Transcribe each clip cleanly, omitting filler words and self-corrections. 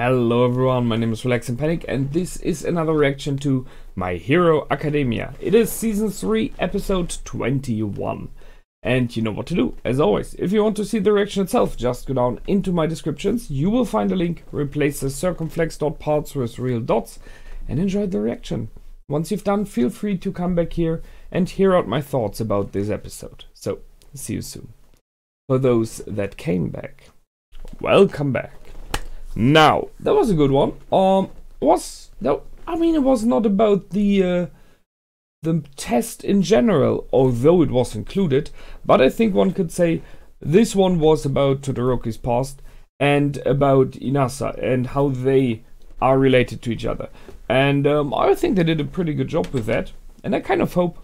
Hello everyone, my name is Relax and Panic, and this is another reaction to My Hero Academia. It is Season 3, Episode 21. And you know what to do, as always. If you want to see the reaction itself, just go down into my descriptions. You will find a link, replace the circumflex dot parts with real dots, and enjoy the reaction. Once you've done, feel free to come back here and hear out my thoughts about this episode. So, see you soon. For those that came back, welcome back. Now, that was a good one. It was not about the test in general, although it was included, but I think one could say this one was about Todoroki's past and about Inasa and how they are related to each other. And I think they did a pretty good job with that, and I kind of hope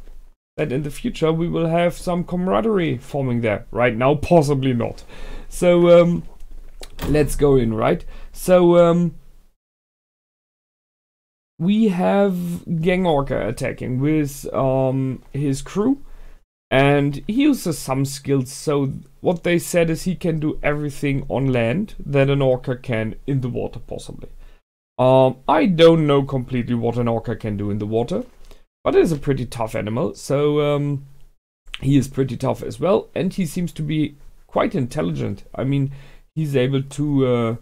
that in the future we will have some camaraderie forming there. Right now, possibly not. So, let's go in, right? So, we have Gang Orca attacking with his crew, and he uses some skills. So what they said is he can do everything on land that an Orca can in the water, possibly. I don't know completely what an Orca can do in the water, but it is a pretty tough animal, so he is pretty tough as well, and he seems to be quite intelligent. I mean, he's able to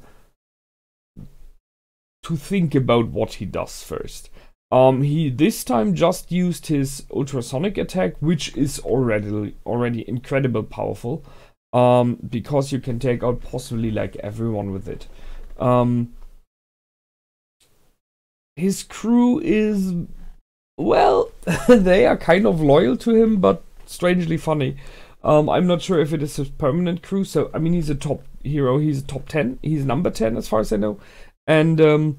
think about what he does first. He this time just used his ultrasonic attack, which is already incredibly powerful, because you can take out possibly like everyone with it. His crew is, well, they are kind of loyal to him, but strangely funny. I'm not sure if it is his permanent crew, so I mean, he's a top hero, he's a top 10, he's number 10 as far as I know, and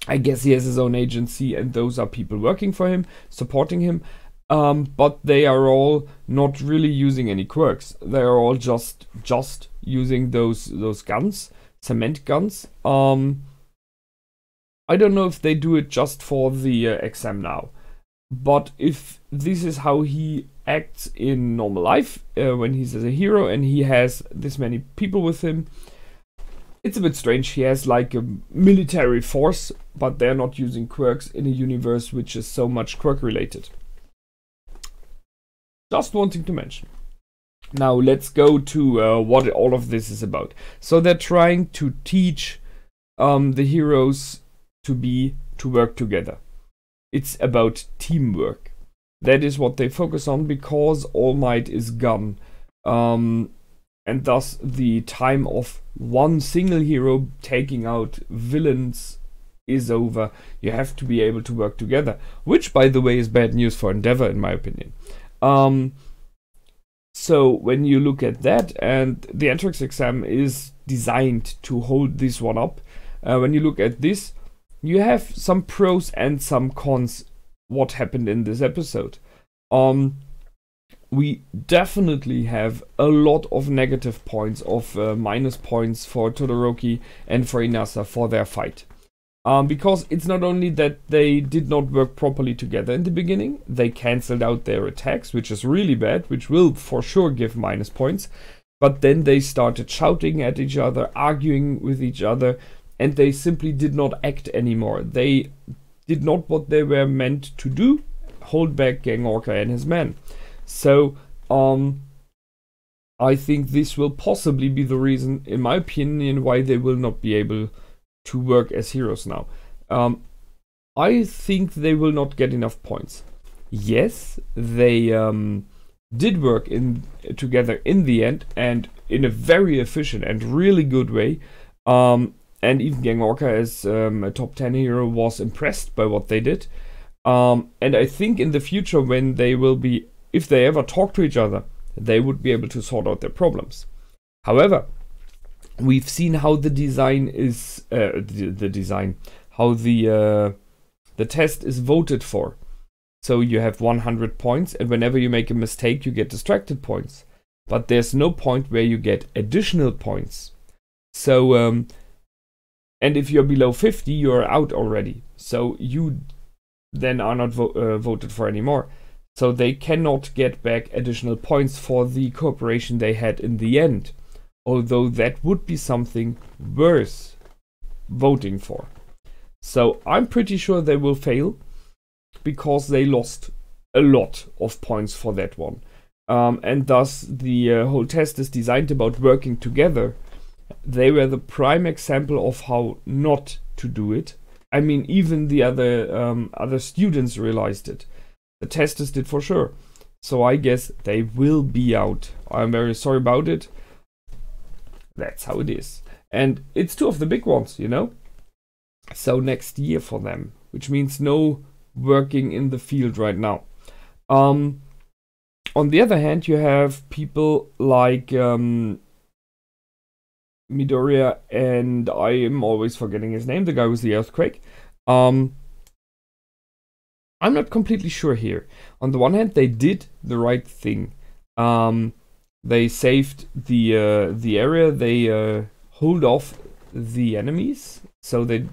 I guess he has his own agency, and those are people working for him, supporting him, but they are all not really using any quirks. They are all just using those guns, cement guns. I don't know if they do it just for the exam now, but if this is how he acts in normal life, when he's as a hero and he has this many people with him, it's a bit strange. He has like a military force, but they're not using quirks in a universe which is so much quirk related. Just wanting to mention. Now let's go to what all of this is about. So they're trying to teach the heroes to work together. It's about teamwork. That is what they focus on, because All Might is gone. And thus the time of one single hero taking out villains is over. You have to be able to work together, which by the way is bad news for Endeavor in my opinion. So when you look at that, and the entrance exam is designed to hold this one up, when you look at this, you have some pros and some cons what happened in this episode. We definitely have a lot of negative points, of minus points for Todoroki and for Inasa for their fight. Because it's not only that they did not work properly together in the beginning, they cancelled out their attacks, which is really bad, which will for sure give minus points. But then they started shouting at each other, arguing with each other, and they simply did not act anymore. They did not what they were meant to do, hold back Gang Orca and his men. So, I think this will possibly be the reason, in my opinion, why they will not be able to work as heroes now. I think they will not get enough points. Yes, they did work together in the end, and in a very efficient and really good way. And even Gang Orca, as a top 10 hero, was impressed by what they did. And I think in the future, when they will be, if they ever talk to each other, they would be able to sort out their problems. However, we've seen how the design is, how the test is voted for. So you have 100 points, and whenever you make a mistake, you get distracted points. But there's no point where you get additional points. So, and if you're below 50, you're out already. So you then are not voted for anymore. So they cannot get back additional points for the cooperation they had in the end. Although that would be something worse voting for. So I'm pretty sure they will fail, because they lost a lot of points for that one. And thus the whole test is designed about working together. They were the prime example of how not to do it. I mean, even the other students realized it. The testers did for sure. So I guess they will be out. I'm very sorry about it. That's how it is. And it's two of the big ones, you know? So next year for them, which means no working in the field right now. On the other hand, you have people like Midoriya, and I am always forgetting his name, the guy with the earthquake. I'm not completely sure here. On the one hand, they did the right thing. They saved the area. They hold off the enemies, so they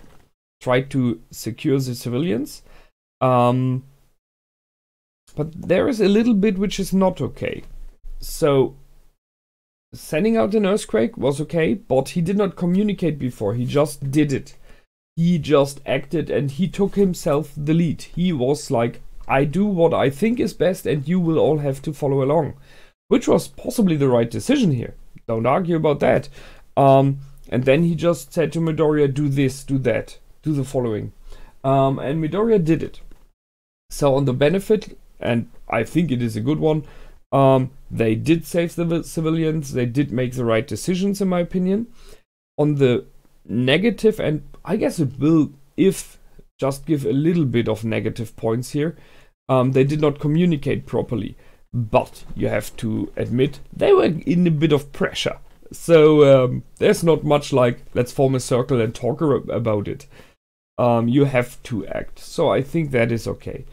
tried to secure the civilians. But there is a little bit which is not okay. So sending out an earthquake was okay, but he did not communicate before. He just did it. He just acted, and he took himself the lead. He was like, I do what I think is best, and you will all have to follow along. Which was possibly the right decision here. Don't argue about that. And then he just said to Midoriya, do this, do that, do the following. And Midoriya did it. So on the benefit, and I think it is a good one, they did save the civilians. They did make the right decisions, in my opinion. On the negative, and I guess it will, if just give a little bit of negative points here, they did not communicate properly. But you have to admit, they were in a bit of pressure. So there's not much like, let's form a circle and talk about it. You have to act. So I think that is okay.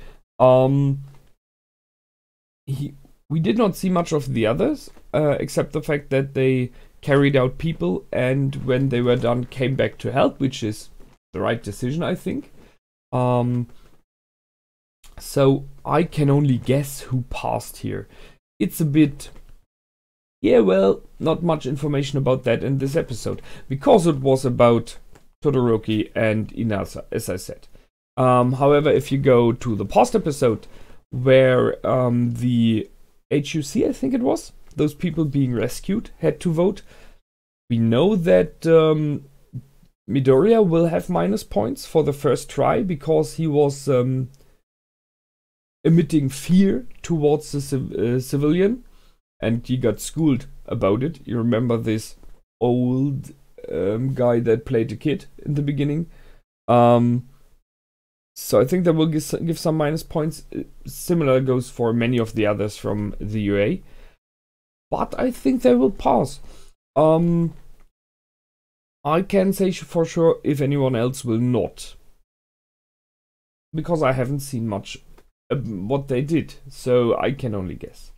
We did not see much of the others, except the fact that they carried out people, and when they were done, came back to help, which is the right decision, I think. So I can only guess who passed here. It's a bit... yeah, well, not much information about that in this episode, because it was about Todoroki and Inasa, as I said. However, if you go to the past episode, where the HUC, I think it was, those people being rescued, had to vote, we know that Midoriya will have minus points for the first try, because he was emitting fear towards the civilian, and he got schooled about it. You remember this old guy that played a kid in the beginning? So I think that will give some minus points. Similar goes for many of the others from the UA. But I think they will pass. I can say for sure if anyone else will not. Because I haven't seen much what they did. So I can only guess.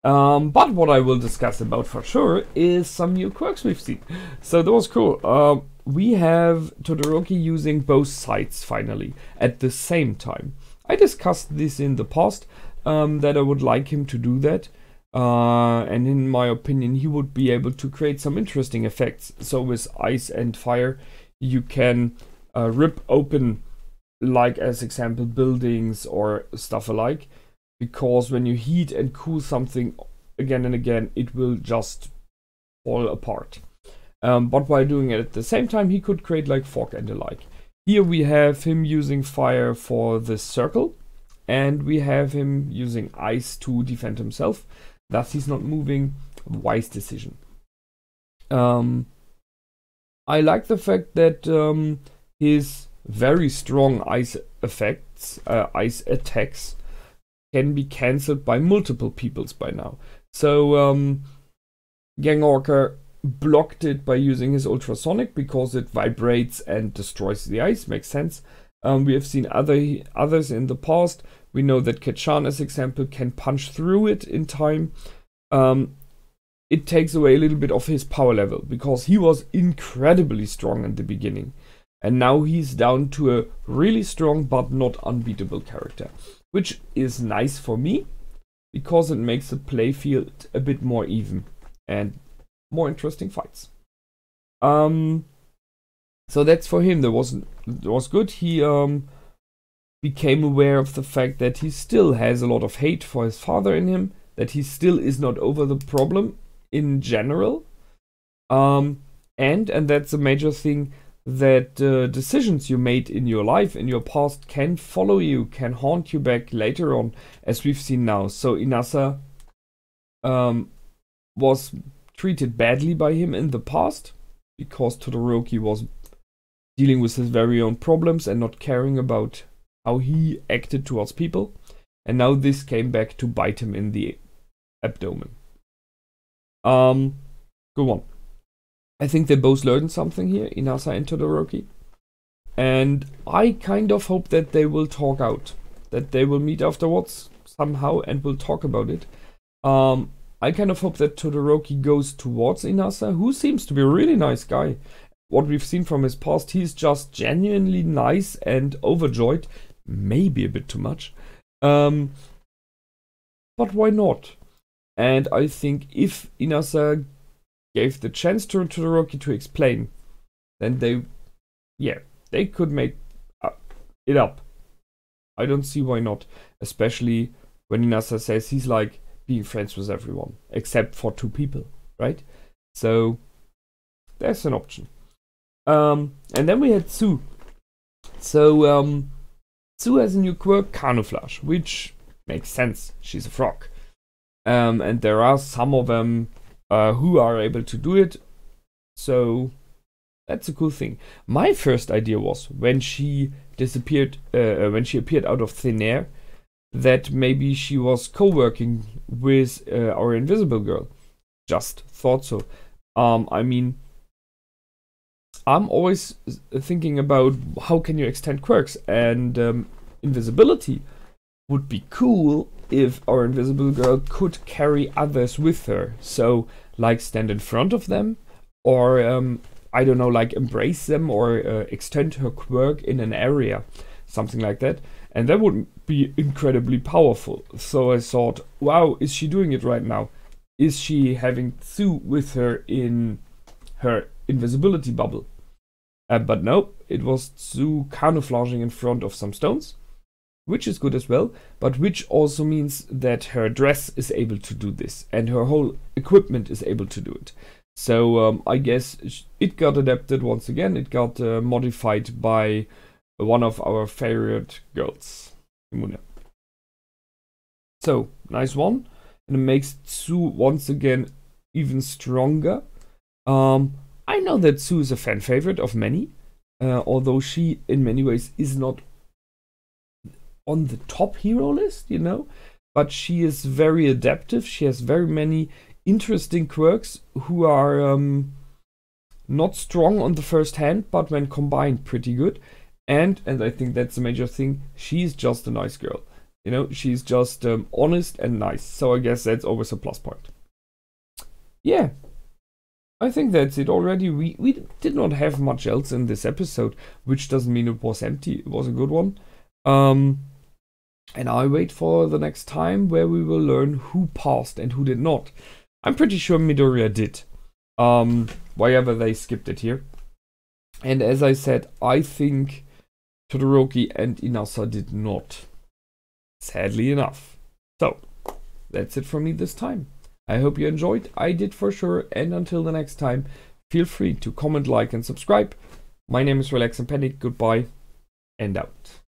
But what I will discuss about for sure is some new quirks we've seen. So that was cool. We have Todoroki using both sides finally at the same time. I discussed this in the past, that I would like him to do that. And in my opinion, he would be able to create some interesting effects. So with ice and fire, you can rip open, like as example, buildings or stuff alike. Because when you heat and cool something again and again, it will just fall apart. But while doing it at the same time, he could create like fog and the like. Here we have him using fire for the circle, and we have him using ice to defend himself. Thus he's not moving. Wise decision. I like the fact that his very strong ice effects, ice attacks, can be cancelled by multiple peoples by now. So Gang Orca blocked it by using his ultrasonic because it vibrates and destroys the ice. Makes sense. We have seen others in the past. We know that Kachan, as example, can punch through it in time. It takes away a little bit of his power level because he was incredibly strong in the beginning. And now he's down to a really strong but not unbeatable character. Which is nice for me, because it makes the playfield a bit more even and more interesting fights. So that's for him. That was good. He became aware of the fact that he still has a lot of hate for his father in him, that he still is not over the problem in general. And that's a major thing, that decisions you made in your life, in your past, can follow you, can haunt you back later on, as we've seen now. So Inasa was treated badly by him in the past, because Todoroki was dealing with his very own problems and not caring about how he acted towards people. And now this came back to bite him in the abdomen. Go on. I think they both learned something here, Inasa and Todoroki. And I kind of hope that they will talk out. That they will meet afterwards somehow and will talk about it. I kind of hope that Todoroki goes towards Inasa, who seems to be a really nice guy. What we've seen from his past, he's just genuinely nice and overjoyed. Maybe a bit too much. But why not? And I think if Inasa gave the chance to Todoroki to explain, then they could make it up. I don't see why not. Especially when Inasa says he's like being friends with everyone, except for 2 people, right? So there's an option. And then we had Tsu. So Tsu has a new quirk, camouflage, which makes sense. She's a frog. And there are some of them who are able to do it. So that's a cool thing. My first idea was, when she disappeared, when she appeared out of thin air, that maybe she was co-working with our invisible girl. Just thought so. I mean, I'm always thinking about how can you extend quirks, and invisibility would be cool if our invisible girl could carry others with her. So, like, stand in front of them, or I don't know, like embrace them, or extend her quirk in an area, something like that. And that would be incredibly powerful. So I thought, wow, is she doing it right now? Is she having Tsu with her in her invisibility bubble? But no, it was Tsu camouflaging in front of some stones, which is good as well, but which also means that her dress is able to do this, and her whole equipment is able to do it. So I guess it got adapted once again. It got modified by one of our favorite girls, Imune. So, nice one. And it makes Tsu once again even stronger. I know that Tsu is a fan favorite of many, although she in many ways is not on the top hero list, you know, but she is very adaptive. She has very many interesting quirks who are not strong on the first hand, but when combined, pretty good. And I think that's a major thing, she's just a nice girl. You know, she's just honest and nice. So I guess that's always a plus point. Yeah, I think that's it already. We did not have much else in this episode, which doesn't mean it was empty. It was a good one. And I wait for the next time where we will learn who passed and who did not. I'm pretty sure Midoriya did. Wherever they skipped it here. And as I said, I think Todoroki and Inasa did not. Sadly enough. So, that's it from me this time. I hope you enjoyed. I did for sure. And until the next time, feel free to comment, like, and subscribe. My name is Relax and Panic. Goodbye and out.